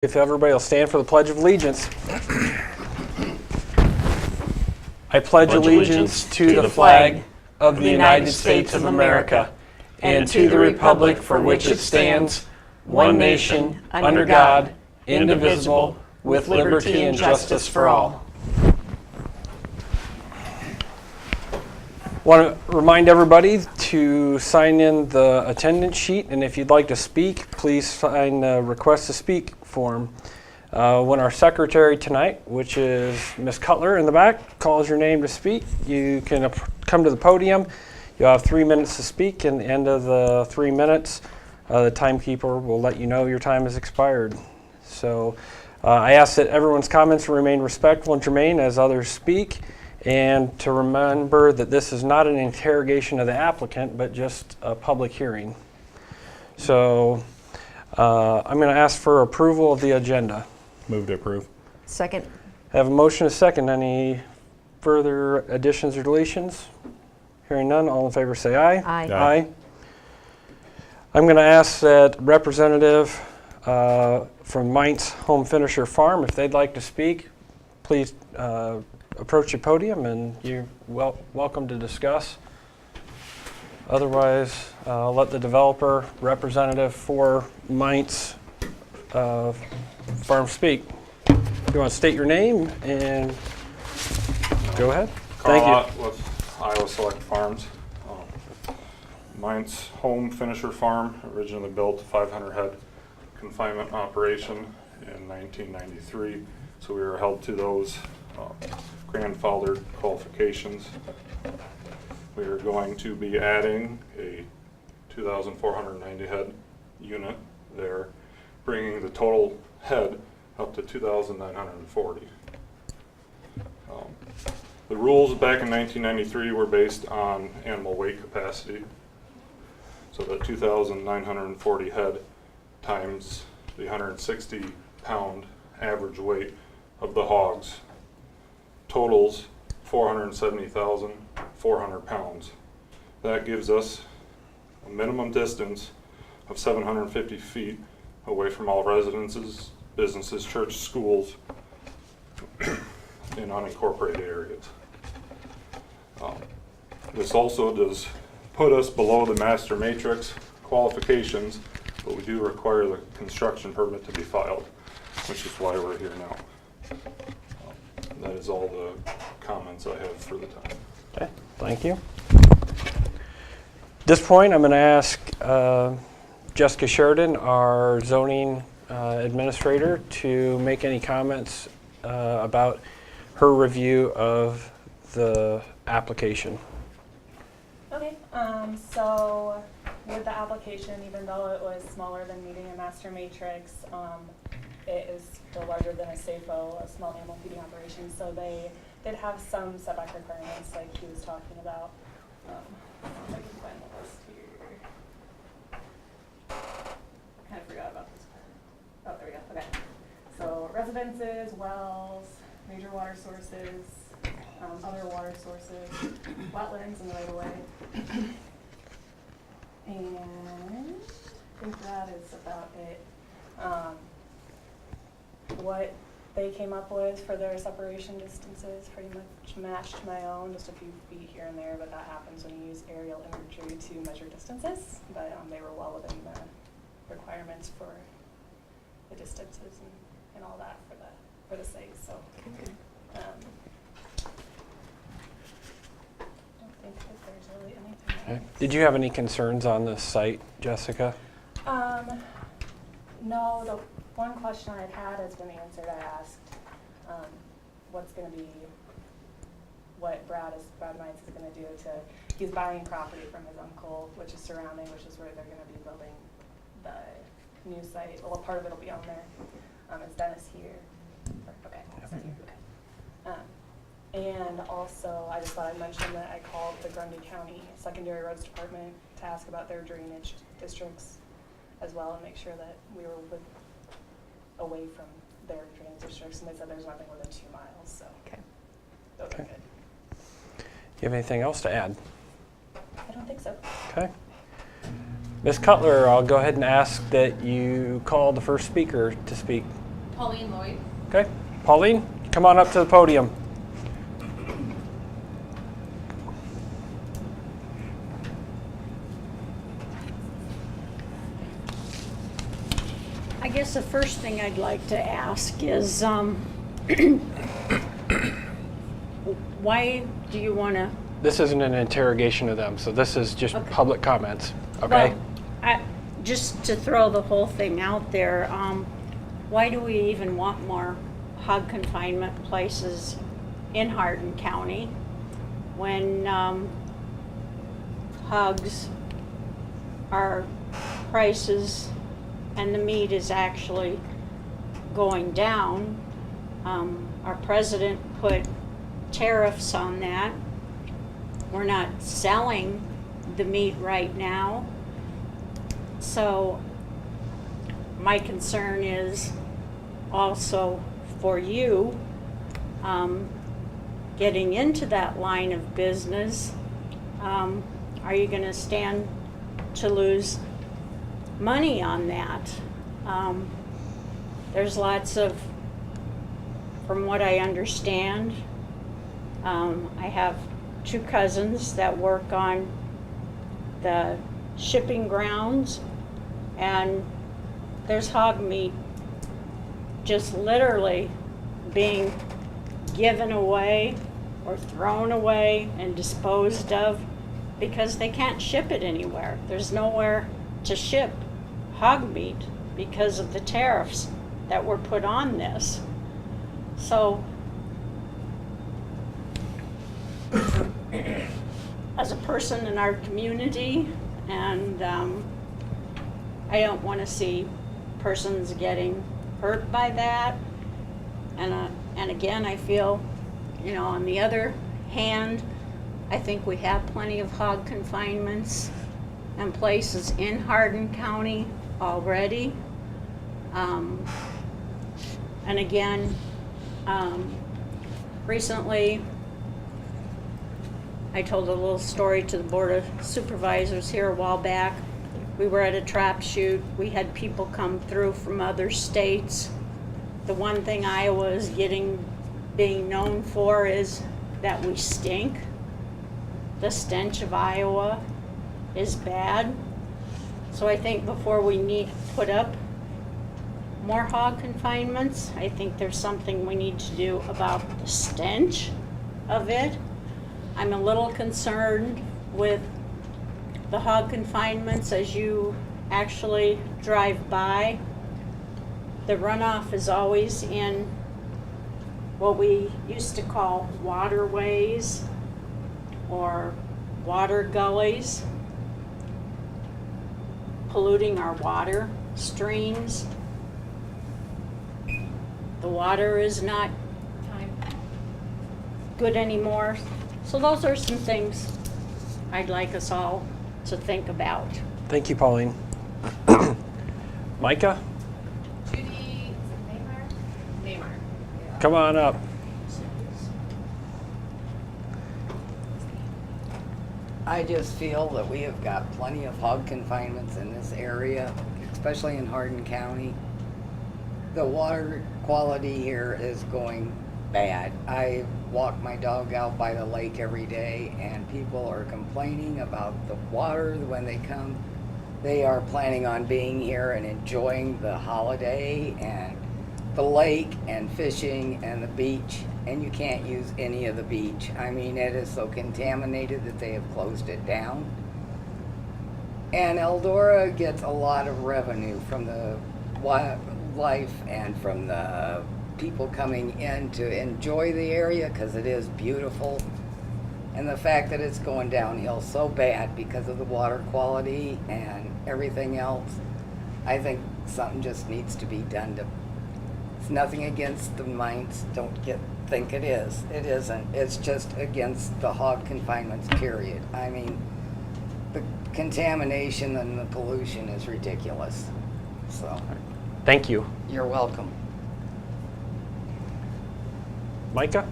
If everybody will stand for the Pledge of Allegiance. I pledge allegiance to the flag of the United States of America and to the republic for which it stands, one nation, under God, indivisible, with liberty and justice for all. Want to remind everybody to sign in the attendance sheet, and if you'd like to speak, please sign the request to speak form. When our secretary tonight, which is Ms. Cutler in the back, calls your name to speak, you can come to the podium. You'll have 3 minutes to speak, and at the end of the 3 minutes, the timekeeper will let you know your time has expired. So I ask that everyone's comments remain respectful and germane as others speak, and to remember that this is not an interrogation of the applicant, but just a public hearing. So I'm going to ask for approval of the agenda. Move to approve. Second. I have a motion and a second. Any further additions or deletions? Hearing none, all in favor say aye. Aye. Aye. I'm going to ask that representative from Meints Home Finisher Farm, if they'd like to speak, please approach the podium, and you're welcome to discuss. Otherwise, I'll let the developer representative for Meints Farm speak. If you want to state your name and go ahead. Thank you. With Iowa Select Farms. Meints Home Finisher Farm, originally built 500 head confinement operation in 1993. So we were held to those grandfathered qualifications. We are going to be adding a 2,490 head unit there, bringing the total head up to 2,940. The rules back in 1993 were based on animal weight capacity. So that 2,940 head times the 160 pound average weight of the hogs totals 470,400 pounds. That gives us a minimum distance of 750 feet away from all residences, businesses, church, schools, in unincorporated areas. This also does put us below the master matrix qualifications, but we do require the construction permit to be filed, which is why we're here now. That is all the comments I have for the time. Okay, thank you. At this point, I'm going to ask Jessica Sheridan, our zoning administrator, to make any comments about her review of the application. Okay, so with the application, even though it was smaller than meeting a master matrix, it is still larger than a SAFO, a small animal feeding operation, so they did have some setback requirements like he was talking about. If I can find the list here. I kind of forgot about this part. Oh, there we go, okay. So residences, wells, major water sources, other water sources, wetlands in the right of way. And I think that is about it. What they came up with for their separation distances pretty much matched my own, just a few feet here and there, but that happens when you use aerial imagery to measure distances. But they were well within the requirements for the distances and all that for the site. So I don't think that there's really anything else. Did you have any concerns on this site, Jessica? No, the one question I had has been answered. I asked what's going to be, what Brad Meints is going to do he's buying property from his uncle, which is surrounding, which is where they're going to be building the new site. Well, part of it will be on there. Is Dennis here? Okay. And also, I just thought I'd mention that I called the Grundy County Secondary Roads Department to ask about their drainage districts as well and make sure that we were away from their drainage districts, and they said there's nothing within 2 miles, so Okay. those are good. You have anything else to add? I don't think so. Okay. Ms. Cutler, I'll go ahead and ask that you call the first speaker to speak. Pauline Lloyd. Okay, Pauline, come on up to the podium. I guess the first thing I'd like to ask is, why do you want to? This isn't an interrogation of them, so this is just Okay. public comments, okay? Well, just to throw the whole thing out there, why do we even want more hog confinement places in Hardin County when hogs are prices and the meat is actually going down? Our president put tariffs on that. We're not selling the meat right now. So my concern is also for you, getting into that line of business. Are you going to stand to lose money on that? There's lots of, from what I understand, I have 2 cousins that work on the shipping grounds, and there's hog meat just literally being given away or thrown away and disposed of because they can't ship it anywhere. There's nowhere to ship hog meat because of the tariffs that were put on this. So as a person in our community, and I don't want to see persons getting hurt by that. And again, I feel, on the other hand, I think we have plenty of hog confinements and places in Hardin County already. And again, recently, I told a little story to the Board of Supervisors here a while back. We were at a trap shoot. We had people come through from other states. The one thing Iowa is being known for is that we stink. The stench of Iowa is bad. So I think before we put up more hog confinements, I think there's something we need to do about the stench of it. I'm a little concerned with the hog confinements as you actually drive by. The runoff is always in what we used to call waterways or water gullies, polluting our water streams. The water is not good anymore. So those are some things I'd like us all to think about. Thank you, Pauline. Micah, Judy, is it Neymar? Neymar. Yeah. come on up. I just feel that we have got plenty of hog confinements in this area, especially in Hardin County. The water quality here is going bad. I walk my dog out by the lake every day, and people are complaining about the water when they come. They are planning on being here and enjoying the holiday and the lake and fishing and the beach, and you can't use any of the beach. I mean, it is so contaminated that they have closed it down. And Eldora gets a lot of revenue from the wildlife and from the people coming in to enjoy the area because it is beautiful. And the fact that it's going downhill so bad because of the water quality and everything else, I think something just needs to be done to. It's nothing against the Meints. Don't think it is. It isn't. It's just against the hog confinements, period. I mean, the contamination and the pollution is ridiculous. So, Thank you. you're welcome. Micah?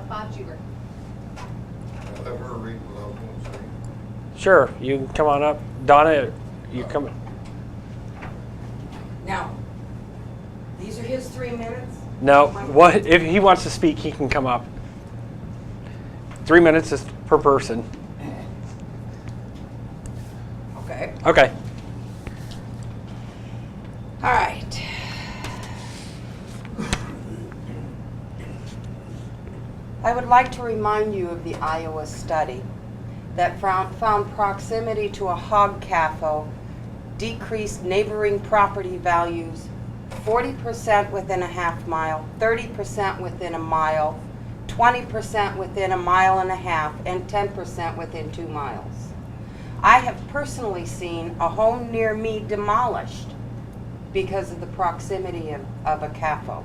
Bob Juber. Let her read what I was going to say. Sure, you can come on up. Donna, you come. Now, these are his 3 minutes? No, what, if he wants to speak, he can come up. 3 minutes is per person. Okay. Okay. All right. I would like to remind you of the Iowa study that found proximity to a hog CAFO decreased neighboring property values 40% within a half mile, 30% within a mile, 20% within a mile and a half, and 10% within 2 miles. I have personally seen a home near me demolished because of the proximity of a CAFO.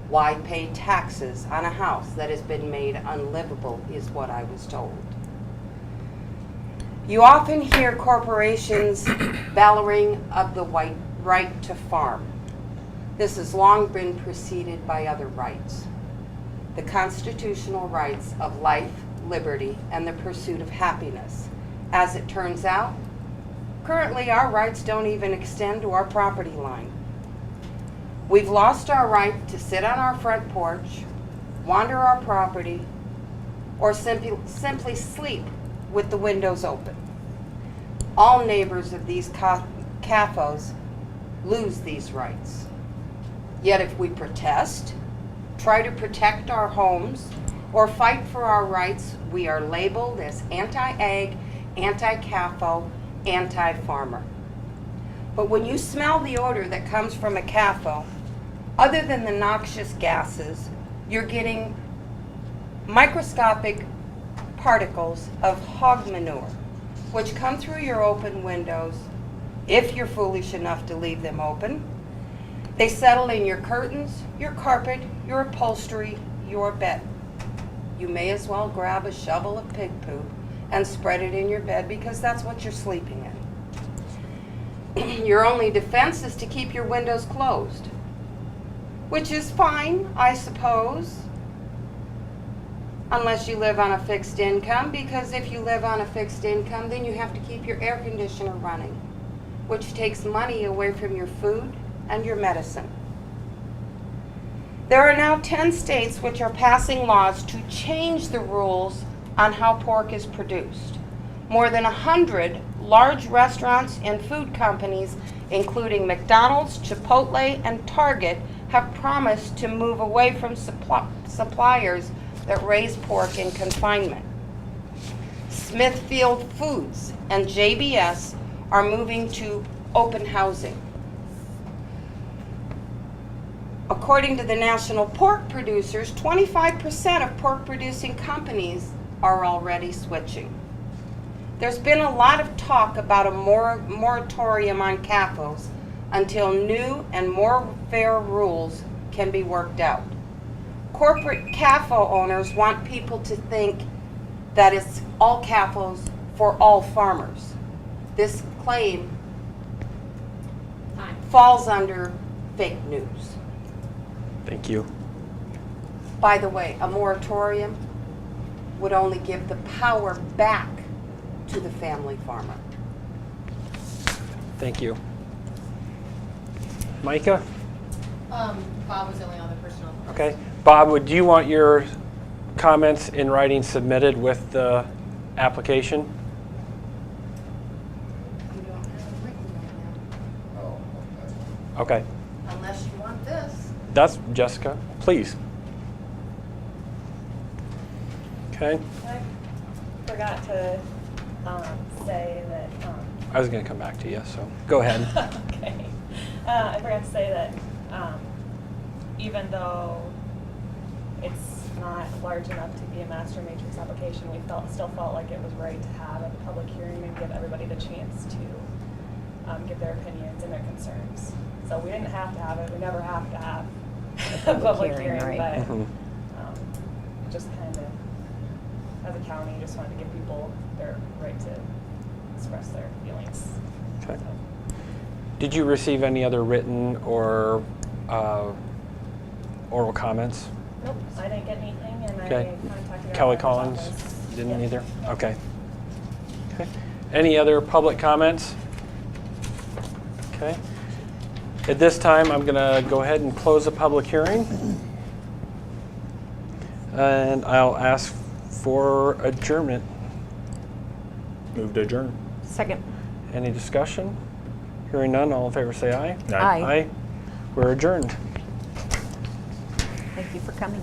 Why pay taxes on a house that has been made unlivable is what I was told. You often hear corporations bellowing of the right to farm. This has long been preceded by other rights. The constitutional rights of life, liberty, and the pursuit of happiness. As it turns out, currently our rights don't even extend to our property line. We've lost our right to sit on our front porch, wander our property, or simply sleep with the windows open. All neighbors of these CAFOs lose these rights. Yet if we protest, try to protect our homes, or fight for our rights, we are labeled as anti-ag, anti-CAFO, anti-farmer. But when you smell the odor that comes from a CAFO, other than the noxious gases, you're getting microscopic particles of hog manure, which come through your open windows, if you're foolish enough to leave them open. They settle in your curtains, your carpet, your upholstery, your bed. You may as well grab a shovel of pig poop and spread it in your bed because that's what you're sleeping in. Your only defense is to keep your windows closed, which is fine, I suppose, unless you live on a fixed income, because if you live on a fixed income, then you have to keep your air conditioner running, which takes money away from your food and your medicine. There are now 10 states which are passing laws to change the rules on how pork is produced. More than 100 large restaurants and food companies, including McDonald's, Chipotle, and Target, have promised to move away from suppliers that raise pork in confinement. Smithfield Foods and JBS are moving to open housing. According to the National Pork Producers, 25% of pork-producing companies are already switching. There's been a lot of talk about a moratorium on CAFOs until new and more fair rules can be worked out. Corporate CAFO owners want people to think that it's all CAFOs for all farmers. This claim falls under fake news. Thank you. By the way, a moratorium would only give the power back to the family farmer. Thank you. Micah? Bob was the only other person on the list. Okay. Bob, would you want your comments in writing submitted with the application? You don't have it written right Oh, okay. Okay. now, unless you want this. That's Jessica. Please. Okay. I forgot to say that. I was going to come back to you, so go ahead. Okay. I forgot to say that even though it's not large enough to be a master matrix application, we still felt like it was right to have a public hearing and give everybody the chance to give their opinions and their concerns. So we didn't have to have it. We never have to have a public hearing, right. but Mhm. just kind of, as a county, just wanted to give people their right to express their feelings. Okay. So, Did you receive any other written or oral comments? nope, I didn't get anything, and Okay. I contacted our Kelly mayor's Collins office. didn't Yep. either? Okay. Okay. Any other public comments? Okay. At this time, I'm going to go ahead and close the public hearing. And I'll ask for adjournment. Move to adjourn. Second. Any discussion? Hearing none, all in favor say aye. Aye. Aye. We're adjourned. Thank you for coming.